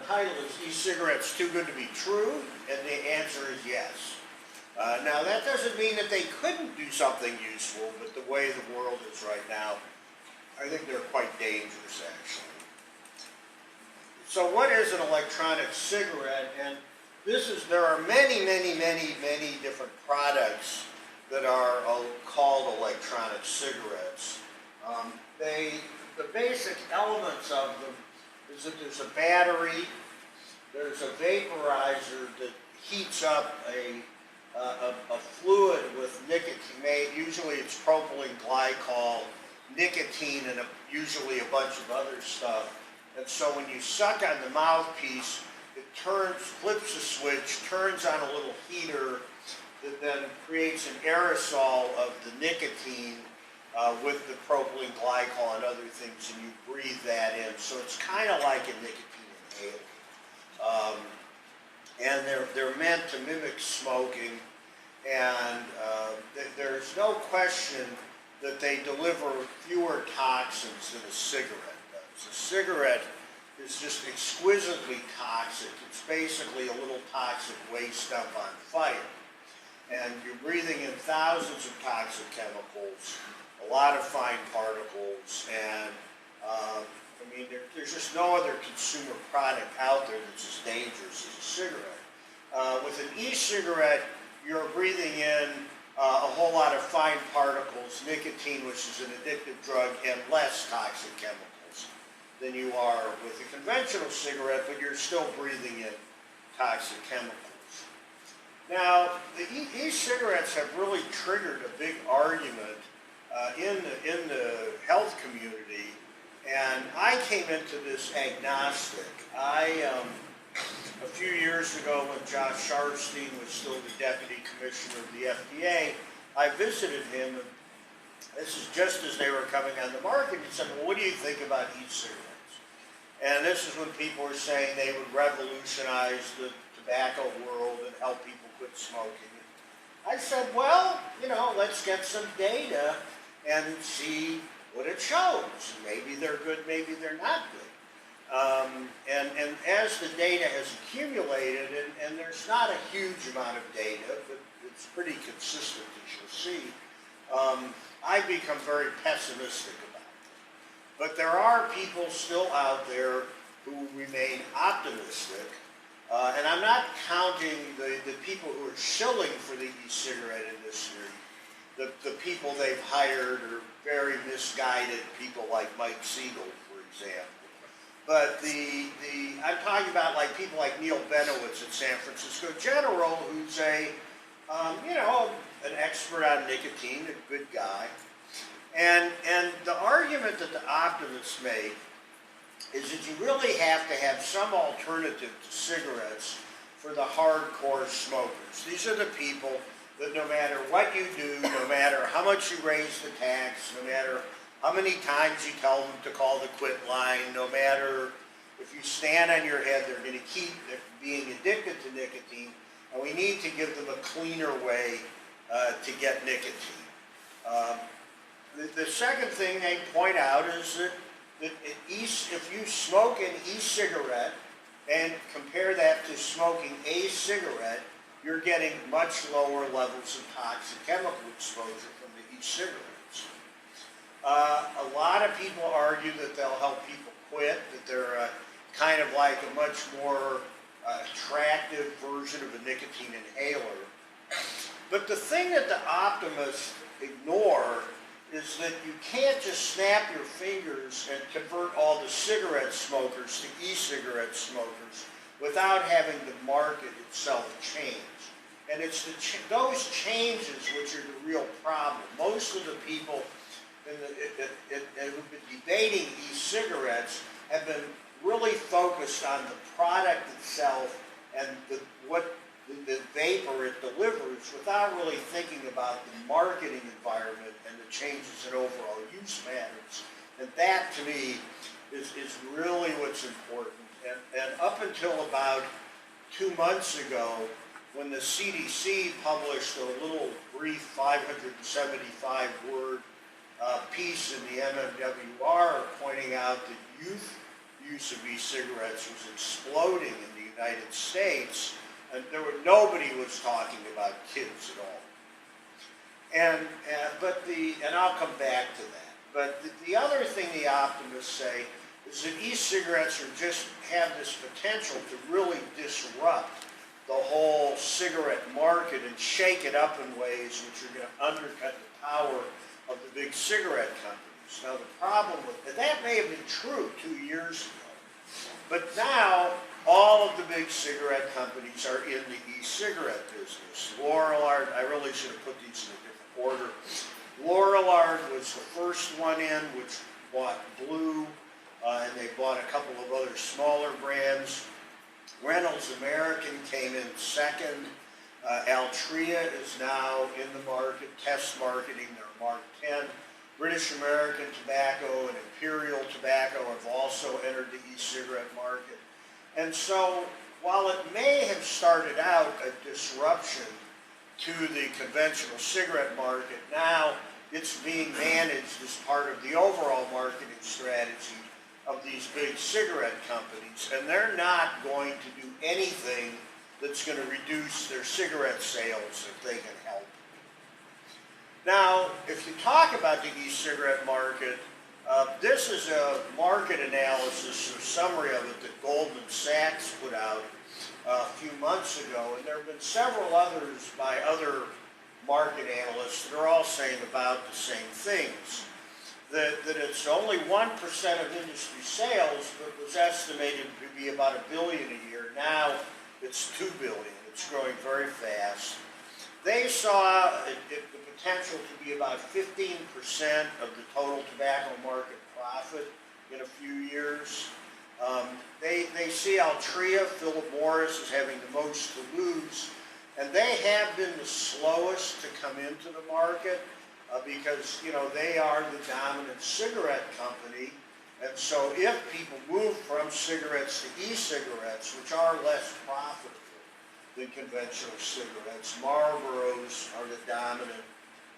title is E-Cigarettes Too Good to Be True? And the answer is yes. Now that doesn't mean that they couldn't do something useful, but the way the world is right now, I think they're quite dangerous actually. So what is an electronic cigarette? And there are many different products that are called electronic cigarettes. The basic elements of them is that there's a battery, there's a vaporizer that heats up a fluid with nicotine. Usually it's propylene glycol, nicotine, and usually a bunch of other stuff. And so when you suck on the mouthpiece, it flips a switch, turns on a little heater that then creates an aerosol of the nicotine with the propylene glycol and other things, and you breathe that in. So it's kind of like a nicotine inhaler. And they're meant to mimic smoking, and there's no question that they deliver fewer toxins than a cigarette does. A cigarette is just exquisitely toxic. It's basically a little toxic waste dump on fire. And you're breathing in thousands of toxic chemicals, a lot of fine particles, and I mean, there's just no other consumer product out there that's as dangerous as a cigarette. With an e-cigarette, you're breathing in a whole lot of fine particles, nicotine, which is an addictive drug, and less toxic chemicals than you are with a conventional cigarette, but you're still breathing in toxic chemicals. Now, the e-cigarettes have really triggered a big argument in the health community, and I came into this agnostic. A few years ago, when Josh Sharfstein was still the deputy commissioner of the FDA, I visited him, and this is just as they were coming on the market. He said, well, what do you think about e-cigarettes? And this is when people were saying they would revolutionize the tobacco world and help people quit smoking. I said, well, let's get some data and see what it shows. Maybe they're good, maybe they're not good. And as the data has accumulated, and there's not a huge amount of data, but it's pretty consistent, as you'll see, I've become very pessimistic about it. But there are people still out there who remain optimistic. And I'm not counting the people who are shilling for the e-cigarette industry. The people they've hired are very misguided people like Mike Siegel, for example. But I'm talking about like people like Neil Benowitz at San Francisco General, who's an expert on nicotine, a good guy. And the argument that the optimists make is that you really have to have some alternative to cigarettes for the hardcore smokers. These are the people that no matter what you do, no matter how much you raise the tax, no matter how many times you tell them to call the quit line, no matter if you stand on your head, they're going to keep being addicted to nicotine, and we need to give them a cleaner way to get nicotine. The second thing they point out is that if you smoke an e-cigarette and compare that to smoking a cigarette, you're getting much lower levels of toxic chemical exposure from the e-cigarettes. A lot of people argue that they'll help people quit, that they're kind of like a much more attractive version of a nicotine inhaler. But the thing that the optimists ignore is that you can't just snap your fingers and convert all the cigarette smokers to e-cigarette smokers without having the market itself change. And it's those changes which are the real problem. Most of the people who've been debating e-cigarettes have been really focused on the product itself and what the vapor it delivers without really thinking about the marketing environment and the changes in overall use patterns. And that, to me, is really what's important. And up until about 2 months ago, when the CDC published a little brief 575-word piece in the MMWR pointing out that youth use of e-cigarettes was exploding in the United States, and nobody was talking about kids at all. And I'll come back to that. But the other thing the optimists say is that e-cigarettes have this potential to really disrupt the whole cigarette market and shake it up in ways which are going to undercut the power of the big cigarette companies. Now the problem with that may have been true 2 years ago, but now all of the big cigarette companies are in the e-cigarette business. Lorillard, I really should have put these in a different order. Lorillard was the first one in, which bought Blue, and they bought a couple of other smaller brands. Reynolds American came in second. Altria is now in the market, test marketing their Mark 10. British American Tobacco and Imperial Tobacco have also entered the e-cigarette market. And so, while it may have started out a disruption to the conventional cigarette market, now it's being managed as part of the overall marketing strategy of these big cigarette companies, and they're not going to do anything that's going to reduce their cigarette sales if they can help. Now, if you talk about the e-cigarette market, this is a market analysis or summary of it that Goldman Sachs put out a few months ago, and there have been several others by other market analysts that are all saying about the same things. That it's only 1% of industry sales, but was estimated to be about $1 billion a year. Now it's $2 billion. It's growing very fast. They saw the potential to be about 15% of the total tobacco market profit in a few years. They see Altria, Philip Morris, as having the most to lose, and they have been the slowest to come into the market because, you know, they are the dominant cigarette company, and so if people move from cigarettes to e-cigarettes, which are less profitable than conventional cigarettes, Marlboros are the dominant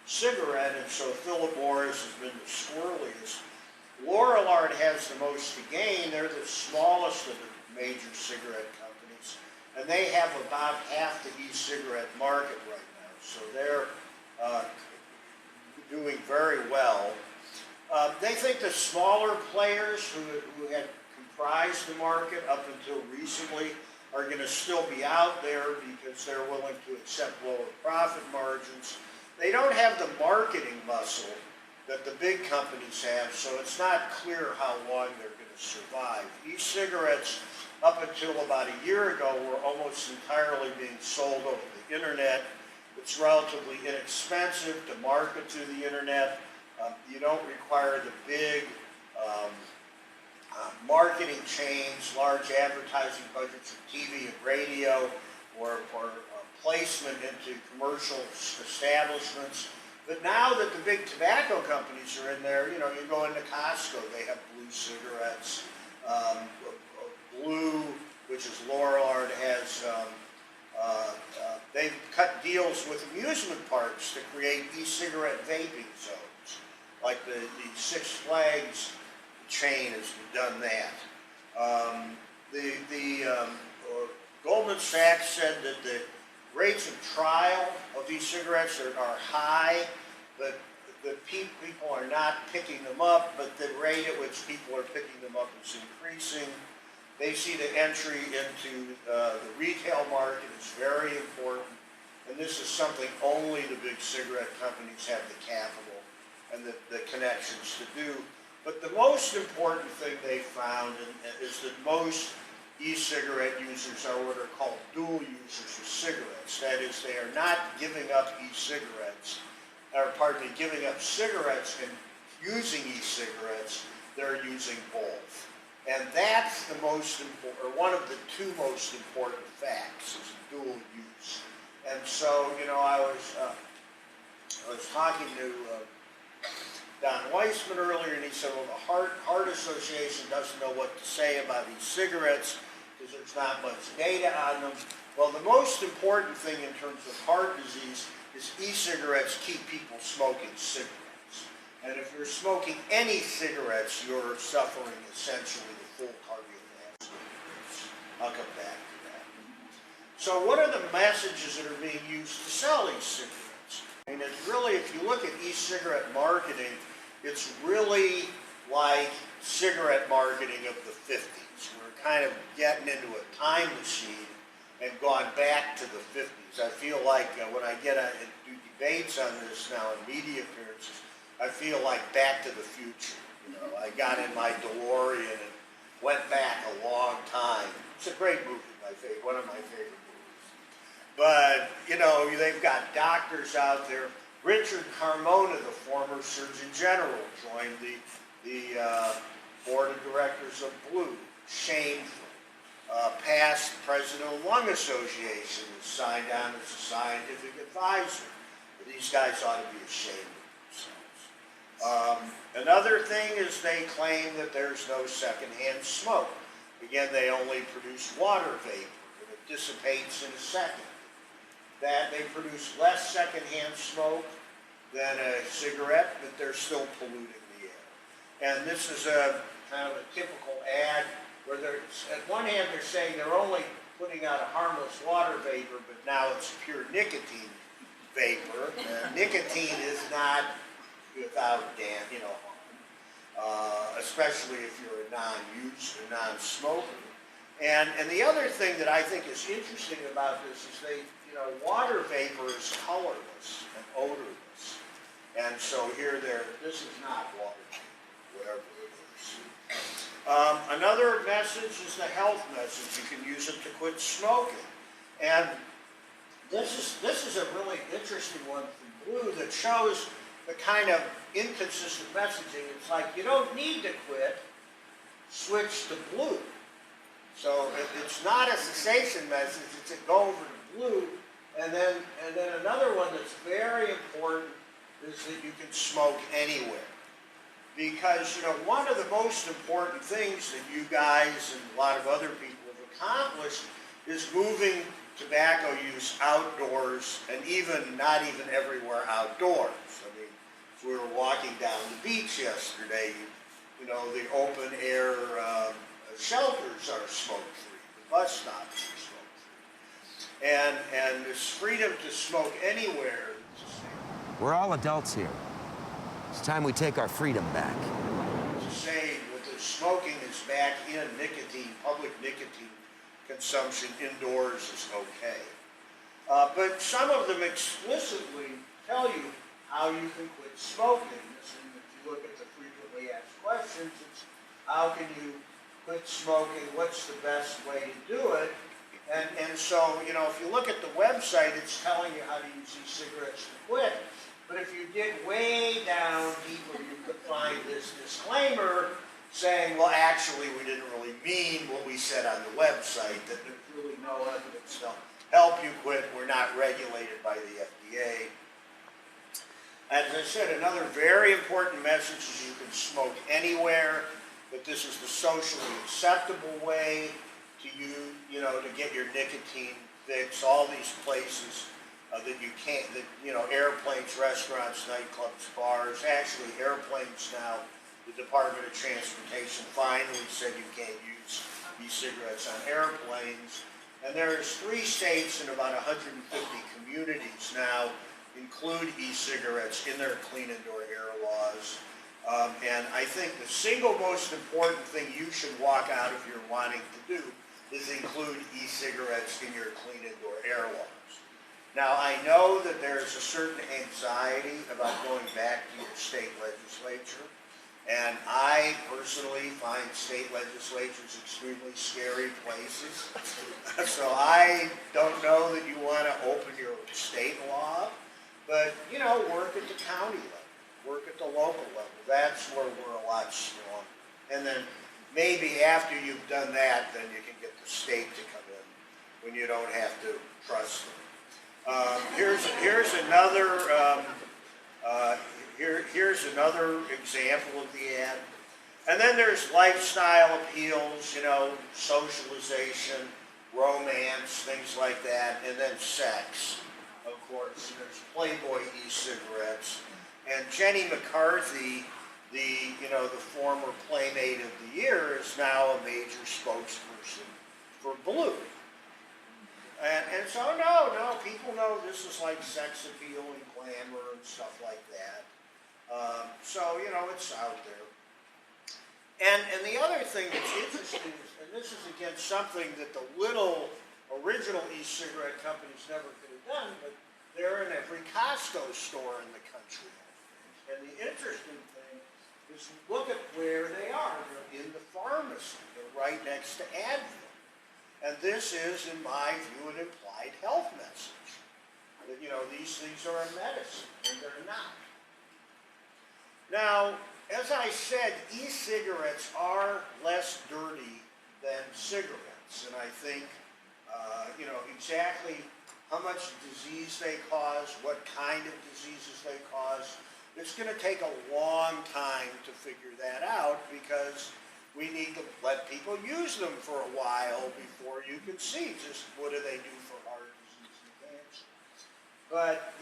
cigarette, and so Philip Morris has been the squirreliest. Lorillard has the most to gain. They're the smallest of the major cigarette companies, and they have about half the e-cigarette market right now, so they're doing very well. They think the smaller players who had comprised the market up until recently are going to still be out there because they're willing to accept lower profit margins. They don't have the marketing muscle that the big companies have, so it's not clear how long they're going to survive. E-cigarettes, up until about a year ago, were almost entirely being sold over the internet. It's relatively inexpensive to market through the internet. You don't require the big marketing chains, large advertising budgets for TV and radio, or placement into commercial establishments. But now that the big tobacco companies are in there, you know, you go into Costco, they have Blue cigarettes. Blue, which is Lorillard, has, they've cut deals with amusement parks to create e-cigarette vaping zones. Like the Six Flags chain has done that. Goldman Sachs said that the rates of trial of these cigarettes are high, but the people are not picking them up, but the rate at which people are picking them up is increasing. They see the entry into the retail market is very important, and this is something only the big cigarette companies have the capital and the connections to do. But the most important thing they found is that most e-cigarette users are what are called dual users of cigarettes. That is, they are not giving up e-cigarettes, or pardon me, giving up cigarettes and using e-cigarettes. They're using both. And that's the most important, or one of the two most important facts is dual use. And so, you know, I was talking to Don Weissman earlier, and he said, well, the Heart Association doesn't know what to say about e-cigarettes because there's not much data on them. Well, the most important thing in terms of heart disease is e-cigarettes keep people smoking cigarettes. And if you're smoking any cigarettes, you're suffering essentially the full heart I'll come back to that. So what are the messages that are being used to sell these cigarettes? I mean, it's really, if you look at e-cigarette marketing, it's really like cigarette marketing of the 50s. We're kind of getting into a time machine and gone back to the 50s. I feel like when I get and do debates on this now in media appearances, I feel like Back to the Future. You know, I got in my DeLorean and went back a long time. It's a great movie, one of my favorite movies. But, you know, they've got doctors out there. Richard Carmona, the former Surgeon General, joined the board of directors of Blue. Shameful. Past president of the Lung Association was signed on as a scientific advisor. But these guys ought to be ashamed of themselves. Another thing is they claim that there's no secondhand smoke. Again, they only produce water vapor, and it dissipates in a second. That they produce less secondhand smoke than a cigarette, but they're still polluting the air. And this is a kind of a typical ad where they're, at one hand they're saying they're only putting out a harmless water vapor, but now it's pure nicotine vapor. Nicotine is not without especially if you're a non-user, non-smoker. And the other thing that I think is interesting about this is water vapor is colorless and odorless. And so here this is not water vapor, whatever it is. Another message is the health message. You can use it to quit smoking. And this is a really interesting one from Blue that shows the kind of inconsistent messaging. It's like, you don't need to quit, switch to Blue. So it's not a cessation message, it's a go over to Blue. And then another one that's very important is that you can smoke anywhere. Because, one of the most important things that you guys and a lot of other people have accomplished is moving tobacco use outdoors, and not even everywhere outdoors. I mean, if we were walking down the beach yesterday, the open air shelters are smoke-free, the bus stops are smoke-free. And this freedom to smoke anywhere. We're all adults here. It's time we take our freedom back. To say that the smoking is back in public nicotine consumption indoors is okay. But some of them explicitly tell you how you can quit smoking. And if you look at the frequently asked questions, it's how can you quit smoking? What's the best way to do it? And so, if you look at the website, it's telling you how to use e-cigarettes to quit. But if you dig way down deeper, you could find this disclaimer saying, well, actually, we didn't really mean what we said on the website, that there's really no evidence to help you quit. We're not regulated by the FDA. As I said, another very important message is you can smoke anywhere, but this is the socially acceptable way to to get your nicotine fix. All these places that you can't, airplanes, restaurants, nightclubs, bars, actually airplanes now, the Department of Transportation finally said you can't use e-cigarettes on airplanes. And there's 3 states and about 150 communities now include e-cigarettes in their clean indoor air laws. And I think the single most important thing you should walk out if you're wanting to do is include e-cigarettes in your clean indoor air laws. Now, I know that there's a certain anxiety about going back to your state legislature, and I personally find state legislatures extremely scary places. So I don't know that you want to open your state law, but, work at the county level, work at the local level. That's where we're a lot stronger. And then maybe after you've done that, then you can get the state to come in when you don't have to trust them. Here's another example of the ad. And then there's lifestyle appeals, socialization, romance, things like that, and then sex, of course. And there's Playboy e-cigarettes. And Jenny McCarthy, the former Playmate of the Year, is now a major spokesperson for blue. And so, no, people know this is like sex appeal and glamour and stuff like that. So, it's out there. And the other thing that's interesting is, and this is again something that the little original e-cigarette companies never could have done, but they're in every Costco store in the country. And the interesting thing is look at where they are. They're in the pharmacy. They're right next to Advil. And this is, in my view, an implied health message. That, these things are a medicine, and they're not. Now, as I said, e-cigarettes are less dirty than cigarettes. And I think, exactly how much disease they cause, what kind of diseases they cause. It's going to take a long time to figure that out because we need to let people use them for a while before you can see just what do they do for heart disease and cancer. But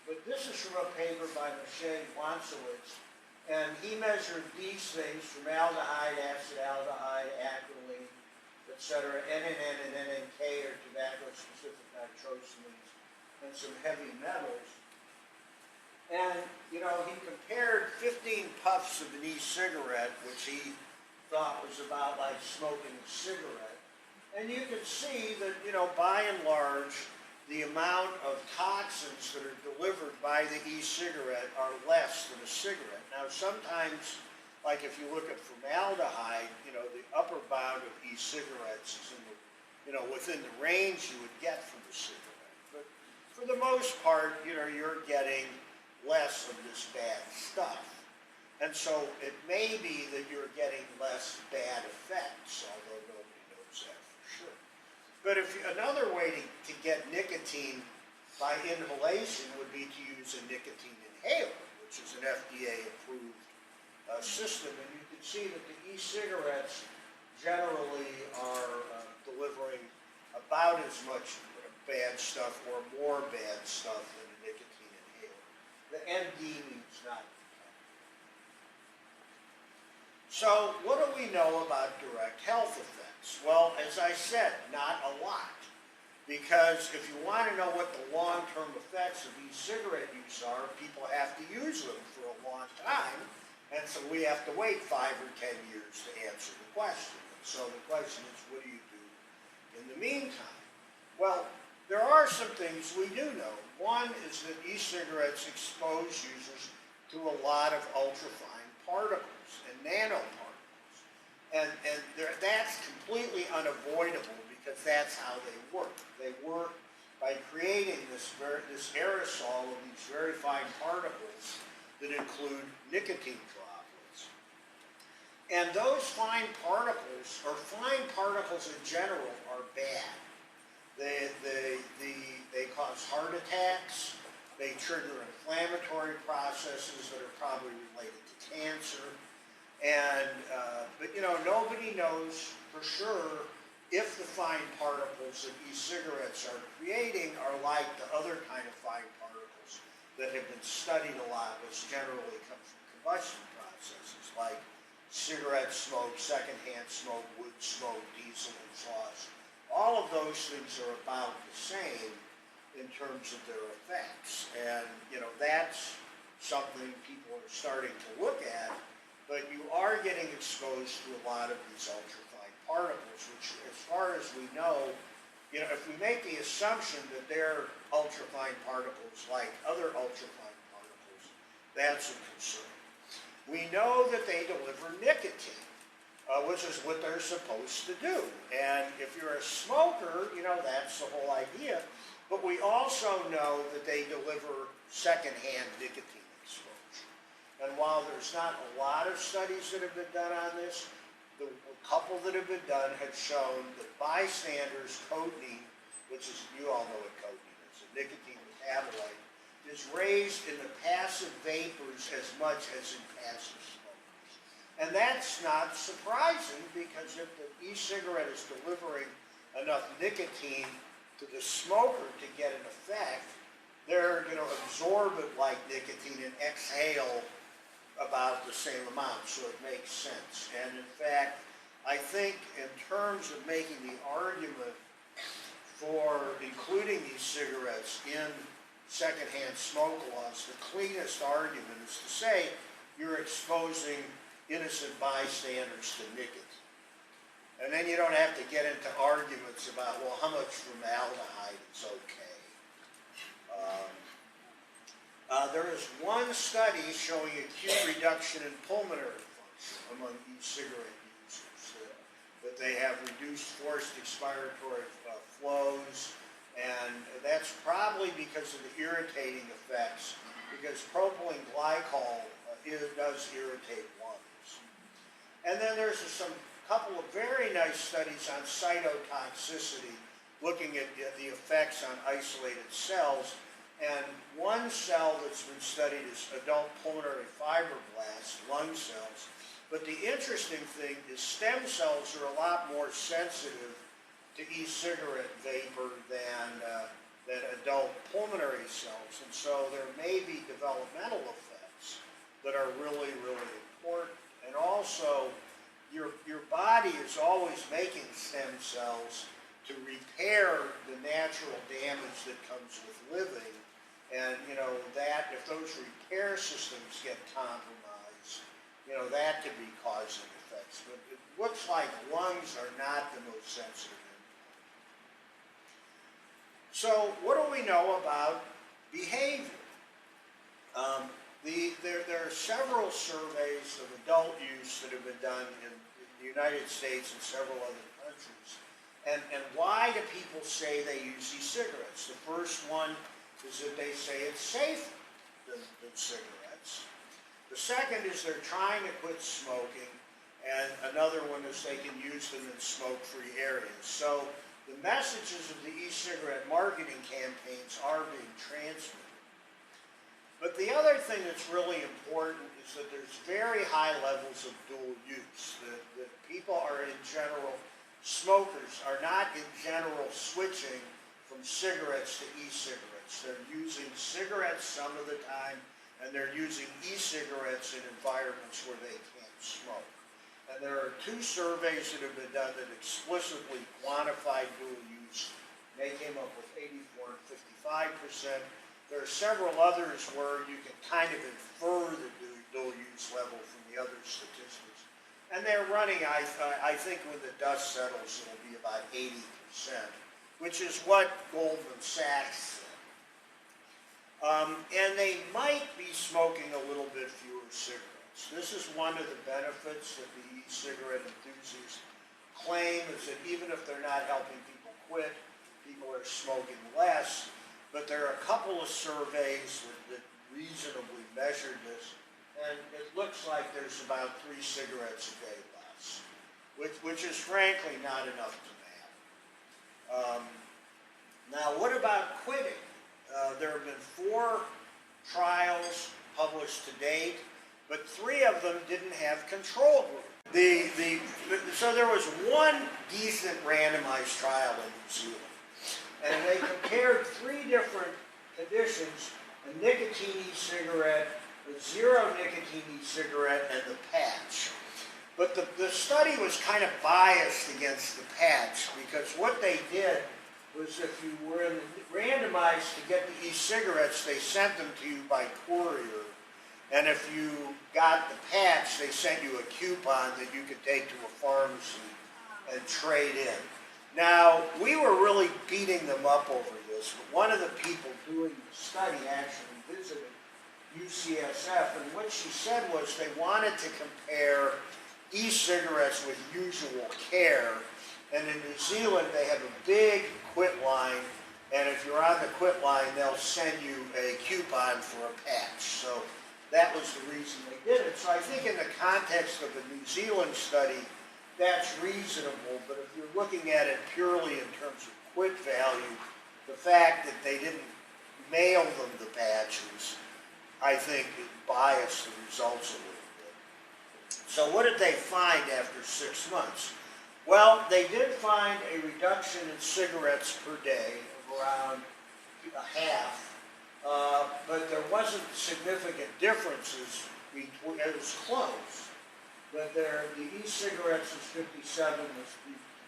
but this is from a paper by Glantz, and he measured these things: formaldehyde, acetaldehyde, acrolein, etc., NNN and NNK are tobacco-specific nitrosamines, and some heavy metals. And, he compared 15 puffs of an e-cigarette, which he thought was about like smoking a cigarette. And you can see that, by and large, the amount of toxins that are delivered by the e-cigarette are less than a cigarette. Now, sometimes, like if you look at formaldehyde, the upper bound of e-cigarettes is in the, within the range you would get from a cigarette. But for the most part, you're getting less of this bad stuff. And so it may be that you're getting less bad effects, although nobody knows that for sure. But another way to get nicotine by inhalation would be to use a nicotine inhaler, which is an FDA-approved system. And you can see that the e-cigarettes generally are delivering about as much bad stuff or more bad stuff than a nicotine inhaler. The ND means not. So what do we know about direct health effects? Well, as I said, not a lot. Because if you want to know what the long-term effects of e-cigarette use are, people have to use them for a long time. And so we have to wait 5 or 10 years to answer the question. And so the question is, what do you do in the meantime? Well, there are some things we do know. One is that e-cigarettes expose users to a lot of ultrafine particles and nanoparticles. And that's completely unavoidable because that's how they work. They work by creating this aerosol of these very fine particles that include nicotine droplets. And those fine particles, or fine particles in general, are bad. They cause heart attacks. They trigger inflammatory processes that are probably related to cancer. And but nobody knows for sure if the fine particles that e-cigarettes are creating are like the other kind of fine particles that have been studied a lot, which generally come from combustion processes like cigarette smoke, secondhand smoke, wood smoke, diesel exhaust. All of those things are about the same in terms of their effects. And, that's something people are starting to look at, but you are getting exposed to a lot of these ultrafine particles, which, as far as we know, if we make the assumption that they're ultrafine particles like other ultrafine particles, that's a concern. We know that they deliver nicotine, which is what they're supposed to do. And if you're a smoker, that's the whole idea. But we also know that they deliver secondhand nicotine exposure. And while there's not a lot of studies that have been done on this, the couple that have been done have shown that bystanders' cotinine, which is, you all know what cotinine is, a nicotine metabolite, is raised in the passive vapors as much as in passive smokers. And that's not surprising because if the e-cigarette is delivering enough nicotine to the smoker to get an effect, they're going to absorb it like nicotine and exhale about the same amount, so it makes sense. And in fact, I think in terms of making the argument for including these cigarettes in secondhand smoke laws, the cleanest argument is to say you're exposing innocent bystanders to nicotine. And then you don't have to get into arguments about, well, how much formaldehyde is okay. There is one study showing acute reduction in pulmonary function among e-cigarette users, that they have reduced forced expiratory flows, and that's probably because of the irritating effects, because propylene glycol does irritate lungs. And then there's some couple of very nice studies on cytotoxicity, looking at the effects on isolated cells. And one cell that's been studied is adult pulmonary fibroblasts, lung cells. But the interesting thing is stem cells are a lot more sensitive to e-cigarette vapor than adult pulmonary cells. And so there may be developmental effects that are really, really important. And also, your body is always making stem cells to repair the natural damage that comes with living. And, you know, that if those repair systems get compromised, you know, that could be causing effects. But it looks like lungs are not the most sensitive. So what do we know about behavior? There are several surveys of adult use that have been done in the United States and several other countries. And why do people say they use e-cigarettes? The first one is that they say it's safer than cigarettes. The second is they're trying to quit smoking, and another one is they can use them in smoke-free areas. So the messages of the e-cigarette marketing campaigns are being transmitted. But the other thing that's really important is that there's very high levels of dual use, that people are in general, smokers are not in general switching from cigarettes to e-cigarettes. They're using cigarettes some of the time, and they're using e-cigarettes in environments where they can't smoke. And there are two surveys that have been done that explicitly quantified dual use. They came up with 84 and 55%. There are several others where you can kind of infer the dual use level from the other statistics. And they're running, I think when the dust settles, it'll be about 80%, which is what Goldman Sachs said. And they might be smoking a little bit fewer cigarettes. This is one of the benefits that the e-cigarette enthusiasts claim, is that even if they're not helping people quit, people are smoking less. But there are a couple of surveys that reasonably measured this, and it looks like there's about 3 cigarettes a day less, which is frankly not enough to matter. Now, what about quitting? There have been 4 trials published to date, but 3 of them didn't have control group. So there was one decent randomized trial in New Zealand, and they compared 3 different conditions: a nicotine e-cigarette, a zero nicotine e-cigarette, and the patch. But the study was kind of biased against the patch, because what they did was, if you were randomized to get the e-cigarettes, they sent them to you by courier. And if you got the patch, they sent you a coupon that you could take to a pharmacy and trade in. Now, we were really beating them up over this, but one of the people doing the study actually visited UCSF, and what she said was they wanted to compare e-cigarettes with usual care. And in New Zealand, they have a big quit line, and if you're on the quit line, they'll send you a coupon for a patch. So that was the reason they did it. So I think in the context of a New Zealand study, that's reasonable, but if you're looking at it purely in terms of quit value, the fact that they didn't mail them the patches, I think it biased the results a little bit. So what did they find after 6 months? Well, they did find a reduction in cigarettes per day of around a half, but there wasn't significant differences between, it was close. but the e-cigarettes was 57, the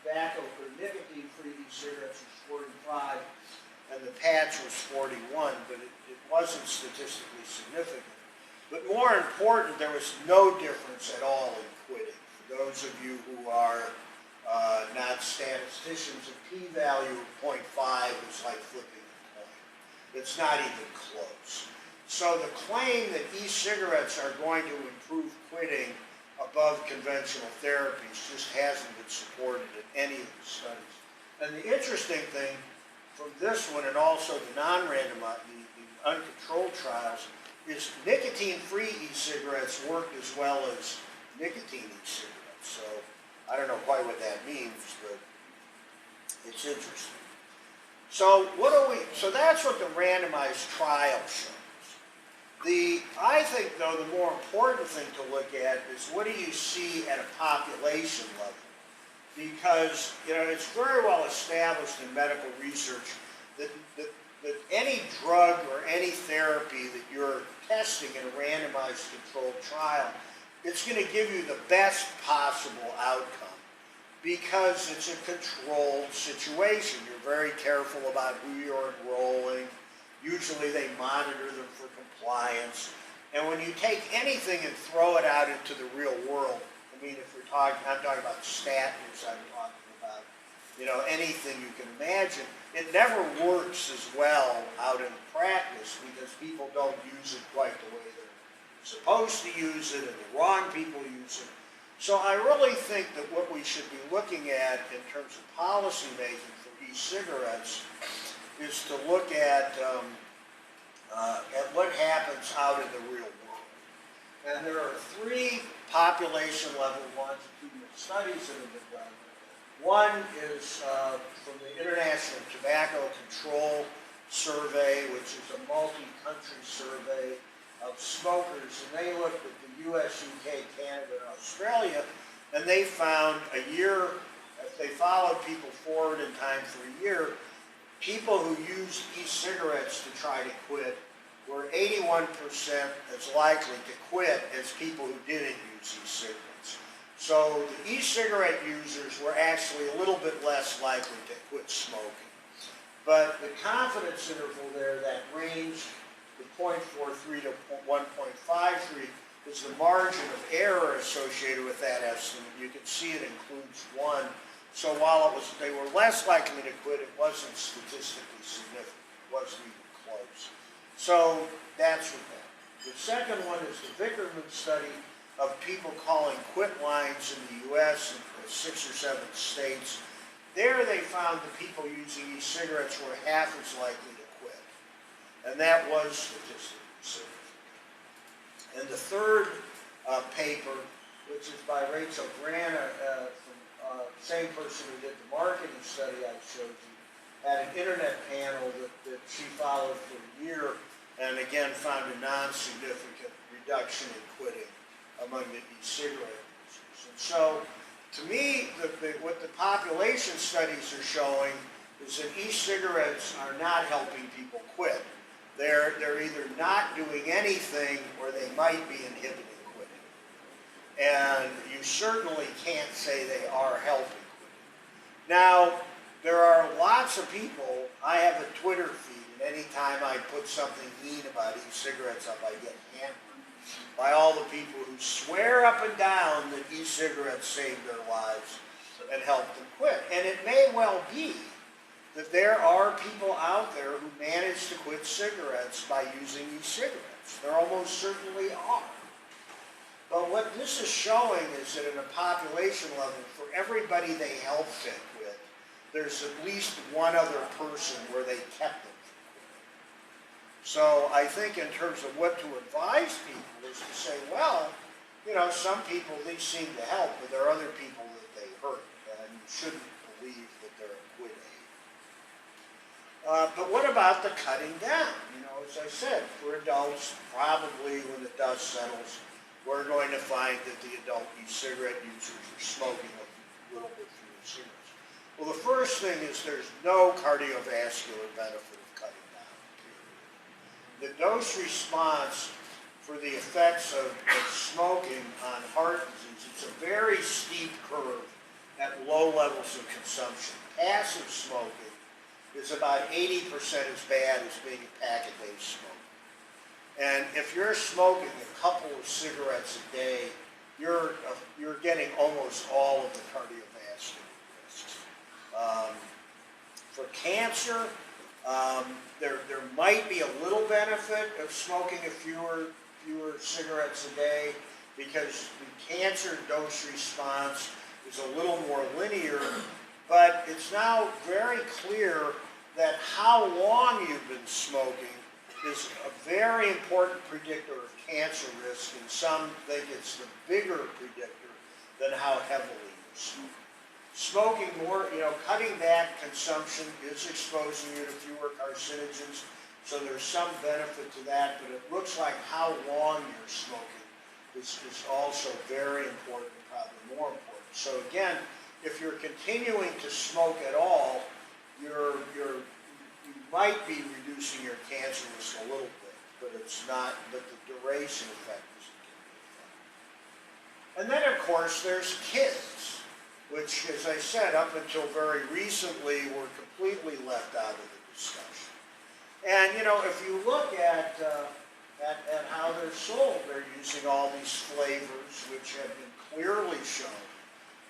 tobacco or nicotine-free e-cigarettes was 45, and the patch was 41, but it wasn't statistically significant. But more important, there was no difference at all in quitting. For those of you who are not statisticians, a p-value of 0.5 is like flipping a coin. It's not even close. So the claim that e-cigarettes are going to improve quitting above conventional therapies just hasn't been supported in any of the studies. And the interesting thing from this one and also the non-randomized, the uncontrolled trials, is nicotine-free e-cigarettes work as well as nicotine e-cigarettes. So I don't know quite what that means, but it's interesting. So so that's what the randomized trial shows. I think, though, the more important thing to look at is what do you see at a population level? Because, it's very well established in medical research that any drug or any therapy that you're testing in a randomized controlled trial, it's going to give you the best possible outcome because it's a controlled situation. You're very careful about who you're enrolling. Usually they monitor them for compliance. And when you take anything and throw it out into the real world, I mean, if I'm talking about statins, I'm talking about, anything you can imagine, it never works as well out in practice because people don't use it quite the way they're supposed to use it and the wrong people use it. So I really think that what we should be looking at in terms of policy making for e-cigarettes is to look at what happens out in the real world. And there are 3 population-level longitudinal studies that have been done. One is from the International Tobacco Control Survey, which is a multi-country survey of smokers, and they looked at the U.S., UK, Canada, and Australia, and they found if they followed people forward in time for a year, people who used e-cigarettes to try to quit were 81% as likely to quit as people who didn't use e-cigarettes. So the e-cigarette users were actually a little bit less likely to quit smoking. But the confidence interval there, that range, the 0.43 to 1.53, is the margin of error associated with that estimate. You can see it includes 1. So while they were less likely to quit, it wasn't statistically significant. It wasn't even close. So that's what that. The second one is the Vickerman study of people calling quit lines in the U.S. in 6 or 7 states. There they found the people using e-cigarettes were half as likely to quit. And that was statistically significant. And the third paper, which is by Rachel Grana, same person who did the marketing study I showed you, had an internet panel that she followed for a year and again found a non-significant reduction in quitting among the e-cigarette users. And so, to me, what the population studies are showing is that e-cigarettes are not helping people quit. They're either not doing anything or they might be inhibiting quitting. And you certainly can't say they are helping quitting. Now, there are lots of people. I have a Twitter feed, and anytime I put something mean about e-cigarettes up, I get hammered by all the people who swear up and down that e-cigarettes saved their lives and helped them quit. And it may well be that there are people out there who manage to quit cigarettes by using e-cigarettes. There almost certainly are. But what this is showing is that in a population level, for everybody they helped to quit, there's at least one other person where they kept them from quitting. So I think in terms of what to advise people is to say, well, some people, these seem to help, but there are other people that they hurt, and you shouldn't believe that they're a quit aid. But what about the cutting down? As I said, for adults, probably when the dust settles, we're going to find that the adult e-cigarette users are smoking a little bit fewer cigarettes. Well, the first thing is there's no cardiovascular benefit of cutting down, period. The dose response for the effects of smoking on heart disease, it's a very steep curve at low levels of consumption. Passive smoking is about 80% as bad as being a pack-a-day smoker. And if you're smoking a couple of cigarettes a day, you're getting almost all of the cardiovascular risks. For cancer, there might be a little benefit of smoking fewer cigarettes a day because the cancer dose response is a little more linear, but it's now very clear that how long you've been smoking is a very important predictor of cancer risk, and some think it's the bigger predictor than how heavily you smoke. Smoking more, cutting back consumption is exposing you to fewer carcinogens, so there's some benefit to that, but it looks like how long you're smoking is also very important, probably more important. So again, if you're continuing to smoke at all, you might be reducing your cancer risk a little bit, but it's not, but the duration effect isn't going to be a factor. And then of course there's kids, which, as I said, up until very recently were completely left out of the discussion. And if you look at how they're sold, they're using all these flavors which have been clearly shown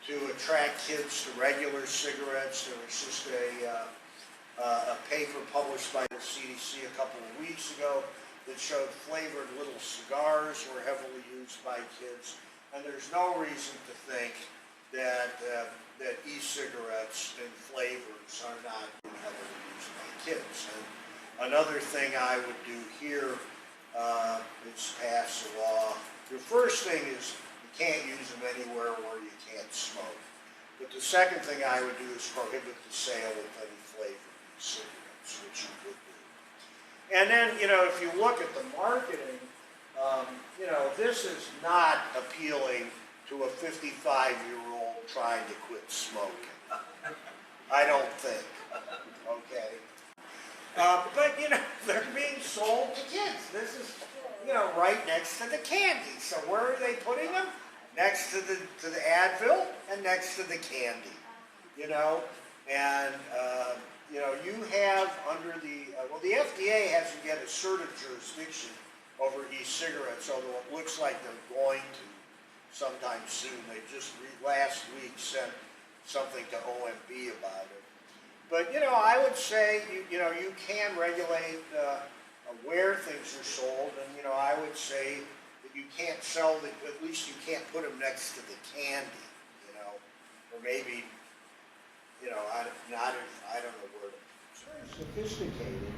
to attract kids to regular cigarettes. There was just a paper published by the CDC a couple of weeks ago that showed flavored little cigars were heavily used by kids, and there's no reason to think that e-cigarettes and flavors are not heavily used by kids. And another thing I would do here is pass a law. The first thing is you can't use them anywhere where you can't smoke. But the second thing I would do is prohibit the sale of any flavored cigarettes, which you could do. And then, if you look at the marketing, this is not appealing to a 55-year-old trying to quit smoking. I don't think, okay? But, they're being sold to kids. This is, right next to the candy. So where are they putting them? Next to the Advil and next to the candy, And, you have under the FDA hasn't yet asserted jurisdiction over e-cigarettes, although it looks like they're going to sometime soon. They just last week sent something to OMB about it. But, I would say, you can regulate where things are sold, and, I would say that you can't sell them, at least you can't put them next to the candy, or maybe, I don't know where to. It's very sophisticated,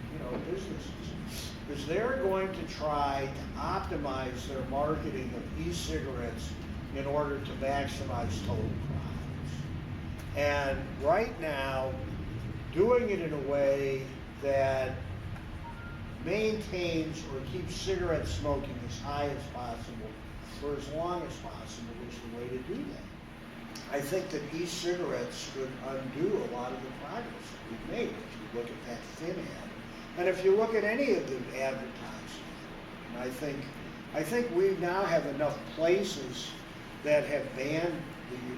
businesses, because they're going to try to optimize their marketing of e-cigarettes in order to maximize total profits. And right now, doing it in a way that maintains or keeps cigarette smoking as high as possible for as long as possible is the way to do that. I think that e-cigarettes could undo a lot of the progress that we've made if you look at that thin ad. And if you look at any of the advertising, and I think we now have enough places that have banned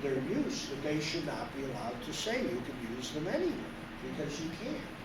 their use that they should not be allowed to say you can use them anywhere, because you can't.